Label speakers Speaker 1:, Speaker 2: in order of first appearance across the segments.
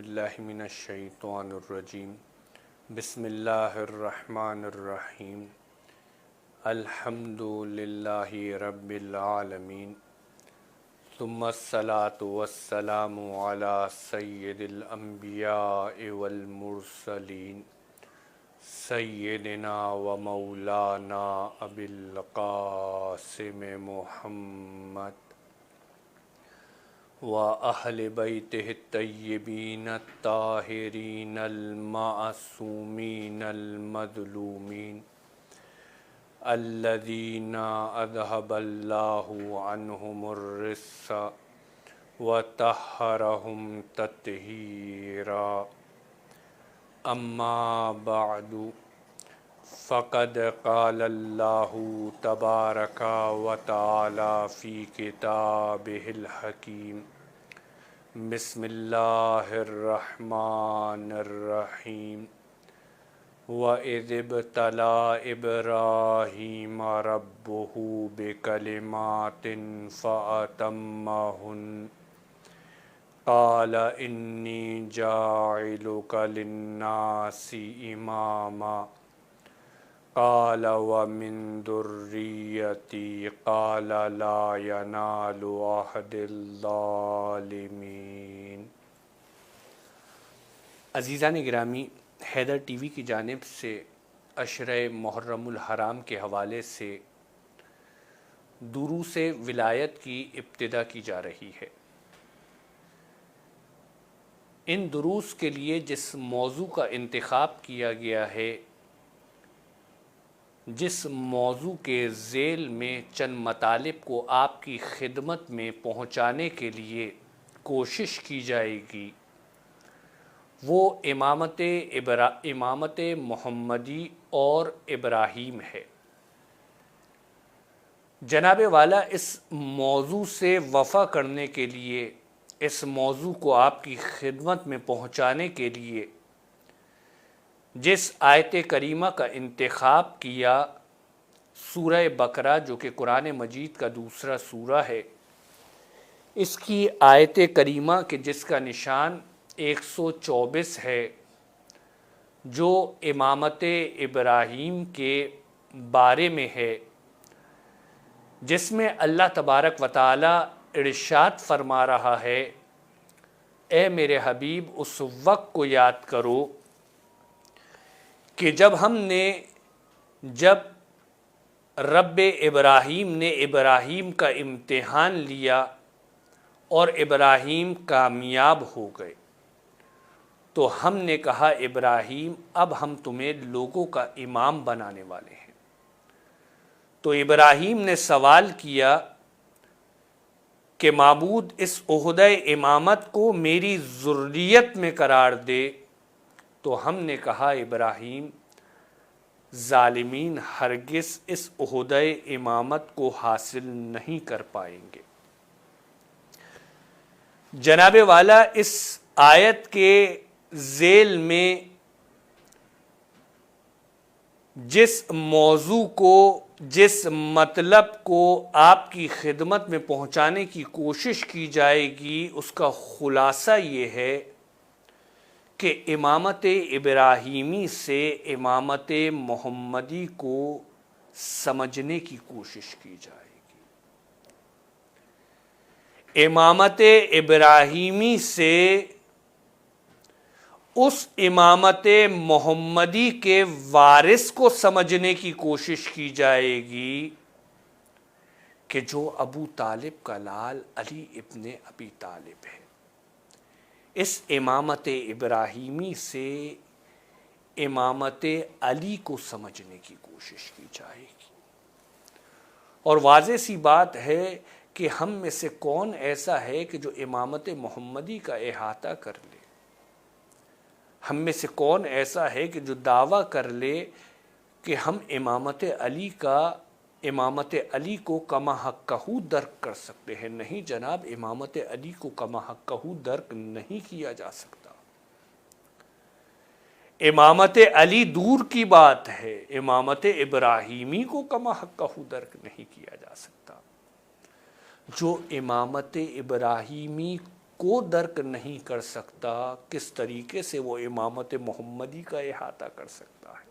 Speaker 1: باللہ من الشیطان الرجیم بسم اللہ الرحمن الرحیم الحمد للہ رب العالمین ثم الصلاة والسلام علی سید الانبیاء والمرسلین سیدنا و مولانا ابی القاسم محمد وَأَهْلِ بَيْتِهِ الطَّيِّبِينَ الطَّاهِرِينَ الْمَعْصُومِينَ الْمَظْلُومِينَ الَّذِينَ أَذْهَبَ اللَّهُ عَنْهُمُ الرِّجْسَ وَطَهَّرَهُمْ تَطْهِيرًا أَمَّا بَعْدُ فقد قال اللہ تبارک و تعالی فی کتابہ الحکیم بسم اللہ الرحمن الرحیم وَإِذِ ابْتَلَىٰ إِبْرَاهِيمَ رَبُّهُ بِكَلِمَاتٍ فَأَتَمَّهُنَّ قَالَ إِنِّي جَاعِلُكَ لِلنَّاسِ إِمَامًا قال ومن ذريتي قال لا ينال عهد الظالمين۔ عزیزان گرامی، حیدر ٹی وی کی جانب سے عشرہ محرم الحرام کے حوالے سے دروس ولایت کی ابتدا کی جا رہی ہے۔ ان دروس کے لیے جس موضوع کا انتخاب کیا گیا ہے، جس موضوع کے ذیل میں چند مطالب کو آپ کی خدمت میں پہنچانے کے لیے کوشش کی جائے گی، وہ امامت محمدی اور ابراہیم ہے۔ جناب والا اس موضوع سے وفا کرنے کے لیے، اس موضوع کو آپ کی خدمت میں پہنچانے کے لیے جس آیت کریمہ کا انتخاب کیا، سورہ بقرہ جو کہ قرآن مجید کا دوسرا سورہ ہے، اس کی آیت کریمہ کے جس کا نشان 124 ہے، جو امامت ابراہیم کے بارے میں ہے، جس میں اللہ تبارک و تعالی ارشاد فرما رہا ہے، اے میرے حبیب اس وقت کو یاد کرو کہ جب رب ابراہیم نے ابراہیم کا امتحان لیا اور ابراہیم کامیاب ہو گئے، تو ہم نے کہا ابراہیم اب ہم تمہیں لوگوں کا امام بنانے والے ہیں۔ تو ابراہیم نے سوال کیا کہ معبود اس عہدہ امامت کو میری ذریت میں قرار دے، تو ہم نے کہا ابراہیم ظالمین ہرگز اس عہدہ امامت کو حاصل نہیں کر پائیں گے۔ جناب والا اس آیت کے ذیل میں جس موضوع کو، جس مطلب کو آپ کی خدمت میں پہنچانے کی کوشش کی جائے گی، اس کا خلاصہ یہ ہے کہ امامت ابراہیمی سے امامت محمدی کو سمجھنے کی کوشش کی جائے گی۔ امامت ابراہیمی سے اس امامت محمدی کے وارث کو سمجھنے کی کوشش کی جائے گی کہ جو ابو طالب کا لال علی ابن ابی طالب ہے۔ اس امامت ابراہیمی سے امامت علی کو سمجھنے کی کوشش کی جائے گی۔ اور واضح سی بات ہے کہ ہم میں سے کون ایسا ہے کہ جو امامت محمدی کا احاطہ کر لے؟ ہم میں سے کون ایسا ہے کہ جو دعویٰ کر لے کہ ہم امامت علی کو کما حقہ درک کر سکتے ہیں؟ نہیں جناب، امامت علی کو کما حقہ درک نہیں کیا جا سکتا۔ امامت علی دور کی بات ہے، امامت ابراہیمی کو کما حقہ درک نہیں کیا جا سکتا۔ جو امامت ابراہیمی کو درک نہیں کر سکتا کس طریقے سے وہ امامت محمدی کا احاطہ کر سکتا ہے۔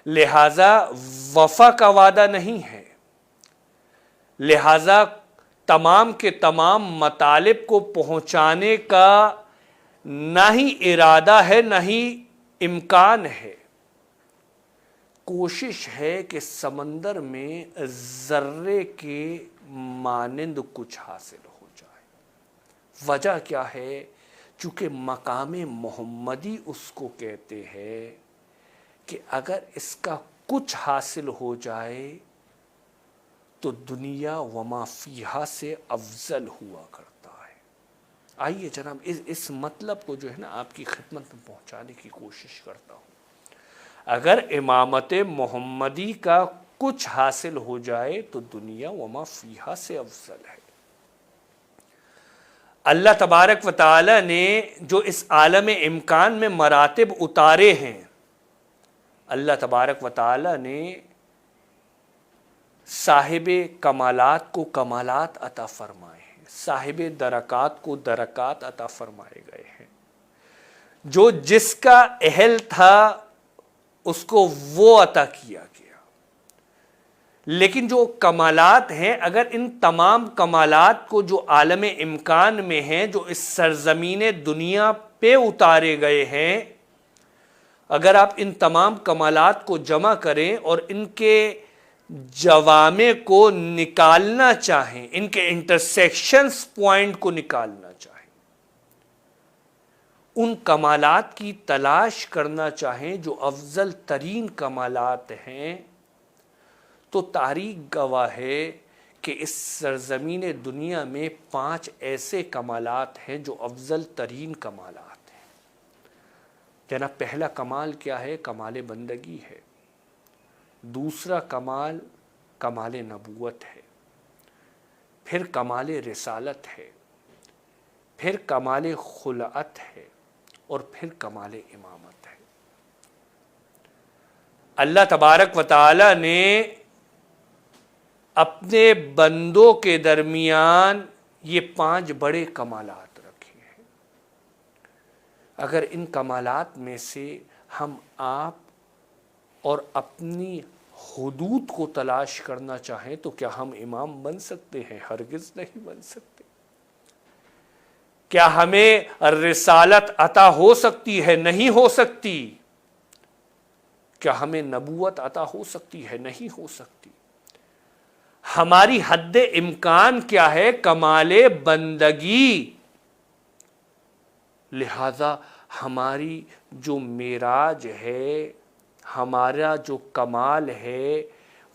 Speaker 1: لہذا وفا کا وعدہ نہیں ہے، لہذا تمام کے تمام مطالب کو پہنچانے کا نہ ہی ارادہ ہے نہ ہی امکان ہے۔ کوشش ہے کہ سمندر میں ذرے کے مانند کچھ حاصل ہو جائے۔ وجہ کیا ہے؟ چونکہ مقام محمدی اس کو کہتے ہیں کہ اگر اس کا کچھ حاصل ہو جائے تو دنیا وما فیہا سے افضل ہوا کرتا ہے۔ آئیے جناب اس مطلب کو جو ہے نا آپ کی خدمت میں پہنچانے کی کوشش کرتا ہوں۔ اگر امامت محمدی کا کچھ حاصل ہو جائے تو دنیا وما فیہا سے افضل ہے۔ اللہ تبارک و تعالی نے جو اس عالم امکان میں مراتب اتارے ہیں، اللہ تبارک و تعالی نے صاحب کمالات کو کمالات عطا فرمائے ہیں، صاحب درکات کو درکات عطا فرمائے گئے ہیں۔ جو جس کا اہل تھا اس کو وہ عطا کیا گیا، لیکن جو کمالات ہیں، اگر ان تمام کمالات کو جو عالم امکان میں ہیں، جو اس سرزمین دنیا پہ اتارے گئے ہیں، اگر آپ ان تمام کمالات کو جمع کریں اور ان کے جوامع کو نکالنا چاہیں، ان کے انٹرسیکشنز پوائنٹ کو نکالنا چاہیں، ان کمالات کی تلاش کرنا چاہیں جو افضل ترین کمالات ہیں، تو تاریخ گواہ ہے کہ اس سرزمین دنیا میں 5 ایسے کمالات ہیں جو افضل ترین کمالات ہیں۔ جناب پہلا کمال کیا ہے؟ کمال بندگی ہے۔ دوسرا کمال کمال نبوت ہے، پھر کمال رسالت ہے، پھر کمال خلعت ہے، اور پھر کمال امامت ہے۔ اللہ تبارک و تعالی نے اپنے بندوں کے درمیان یہ 5 بڑے کمالات رکھے ہیں۔ اگر ان کمالات میں سے ہم آپ اور اپنی حدود کو تلاش کرنا چاہیں تو کیا ہم امام بن سکتے ہیں؟ ہرگز نہیں بن سکتے۔ کیا ہمیں رسالت عطا ہو سکتی ہے؟ نہیں ہو سکتی۔ کیا ہمیں نبوت عطا ہو سکتی ہے؟ نہیں ہو سکتی۔ ہماری حد امکان کیا ہے؟ کمال بندگی۔ لہذا ہماری جو معراج ہے، ہمارا جو کمال ہے،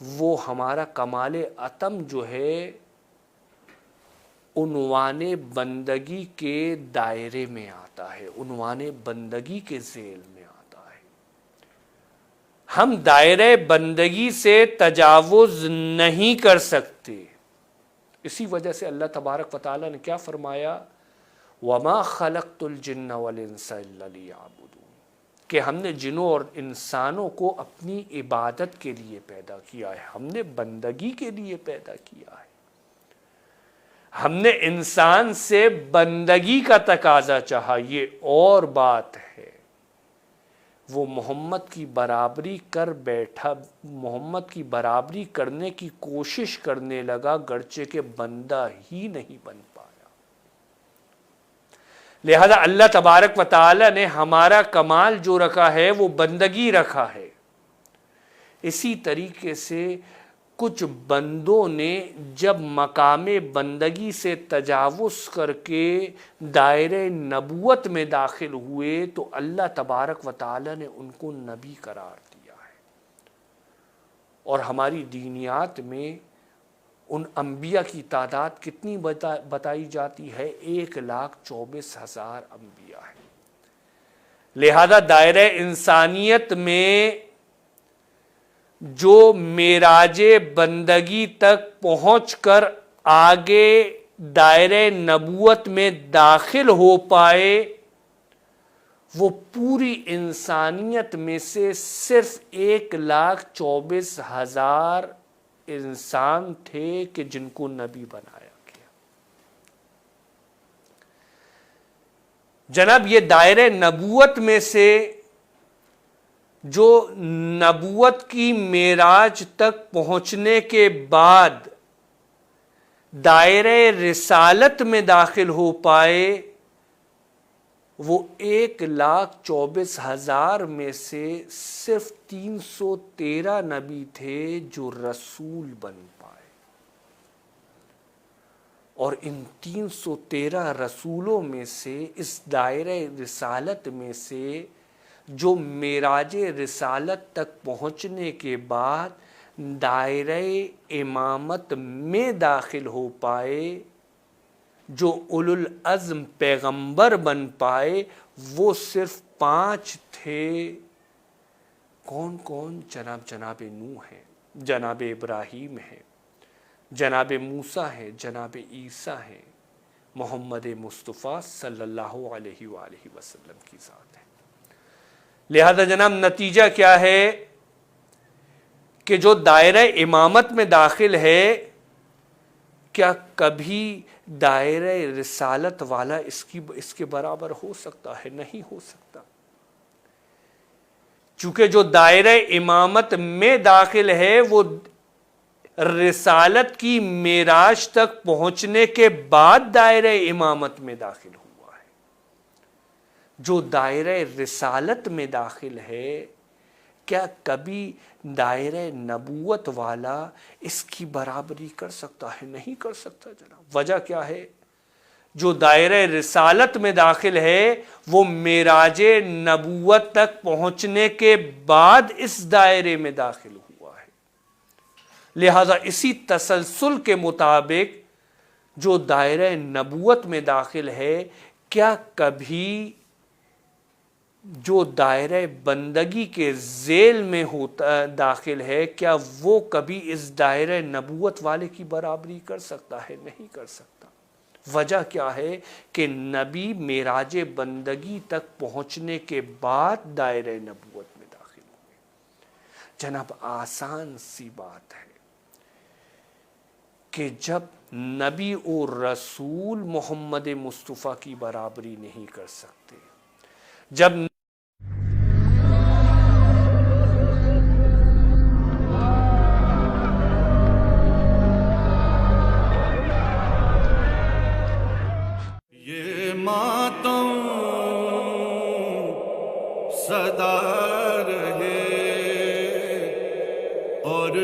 Speaker 1: وہ ہمارا کمال اتم جو ہے عنوان بندگی کے دائرے میں آتا ہے، عنوان بندگی کے ذیل میں آتا ہے۔ ہم دائرہ بندگی سے تجاوز نہیں کر سکتے۔ اسی وجہ سے اللہ تبارک و تعالی نے کیا فرمایا؟ وَمَا خَلَقْتُ الْجِنَّ وَالْإِنسَ إِلَّا لِيَعْبُدُونِ، کہ ہم نے جنوں اور انسانوں کو اپنی عبادت کے لیے پیدا کیا ہے، ہم نے بندگی کے لیے پیدا کیا ہے۔ ہم نے انسان سے بندگی کا تقاضا چاہا، یہ اور بات ہے۔ وہ محمد کی برابری کر بیٹھا، محمد کی برابری کرنے کی کوشش کرنے لگا، گرچہ کہ بندہ ہی نہیں بن پایا۔ لہذا اللہ تبارک و تعالی نے ہمارا کمال جو رکھا ہے وہ بندگی رکھا ہے۔ اسی طریقے سے کچھ بندوں نے جب مقام بندگی سے تجاوز کر کے دائرہ نبوت میں داخل ہوئے تو اللہ تبارک و تعالی نے ان کو نبی قرار دیا ہے۔ اور ہماری دینیات میں ان انبیاء کی تعداد کتنی بتائی جاتی ہے؟ 1,24,000 انبیاء ہیں۔ لہذا دائرہ انسانیت میں جو معراج بندگی تک پہنچ کر آگے دائرہ نبوت میں داخل ہو پائے، وہ پوری انسانیت میں سے صرف 1,24,000 انسان تھے کہ جن کو نبی بنایا گیا۔ جناب یہ دائرہ نبوت میں سے جو نبوت کی معراج تک پہنچنے کے بعد دائرہ رسالت میں داخل ہو پائے وہ 1,24,000 میں سے صرف 313 نبی تھے جو رسول بن پائے، اور ان 313 رسولوں میں سے اس دائرہ رسالت میں سے جو معراج رسالت تک پہنچنے کے بعد دائرہ امامت میں داخل ہو پائے، جو اولو العزم پیغمبر بن پائے، وہ صرف 5 تھے۔ کون کون؟ جناب نوح ہے، جناب ابراہیم ہے، جناب موسیٰ ہے، جناب عیسیٰ ہے، محمد مصطفیٰ صلی اللہ علیہ وآلہ وسلم کی ذات ہے۔ لہذا جناب نتیجہ کیا ہے کہ جو دائرہ امامت میں داخل ہے، کیا کبھی دائرہ رسالت والا اس کے برابر ہو سکتا ہے؟ نہیں ہو سکتا، چونکہ جو دائرہ امامت میں داخل ہے وہ رسالت کی معراج تک پہنچنے کے بعد دائرہ امامت میں داخل ہوا ہے۔ جو دائرہ رسالت میں داخل ہے، کیا کبھی دائرہ نبوت والا اس کی برابری کر سکتا ہے؟ نہیں کر سکتا جناب۔ وجہ کیا ہے؟ جو دائرہ رسالت میں داخل ہے وہ معراج نبوت تک پہنچنے کے بعد اس دائرے میں داخل ہوا ہے۔ لہذا اسی تسلسل کے مطابق جو دائرہ نبوت میں داخل ہے، کیا کبھی جو دائرہ بندگی کے ذیل میں داخل ہے، کیا وہ کبھی اس دائرہ نبوت والے کی برابری کر سکتا ہے؟ نہیں کر سکتا۔ وجہ کیا ہے کہ نبی معراج بندگی تک پہنچنے کے بعد دائرہ نبوت میں داخل ہوئے۔ جناب آسان سی بات ہے کہ جب نبی اور رسول محمد مصطفیٰ کی برابری نہیں کر سکتے، جب
Speaker 2: ماتم صدا رہے اور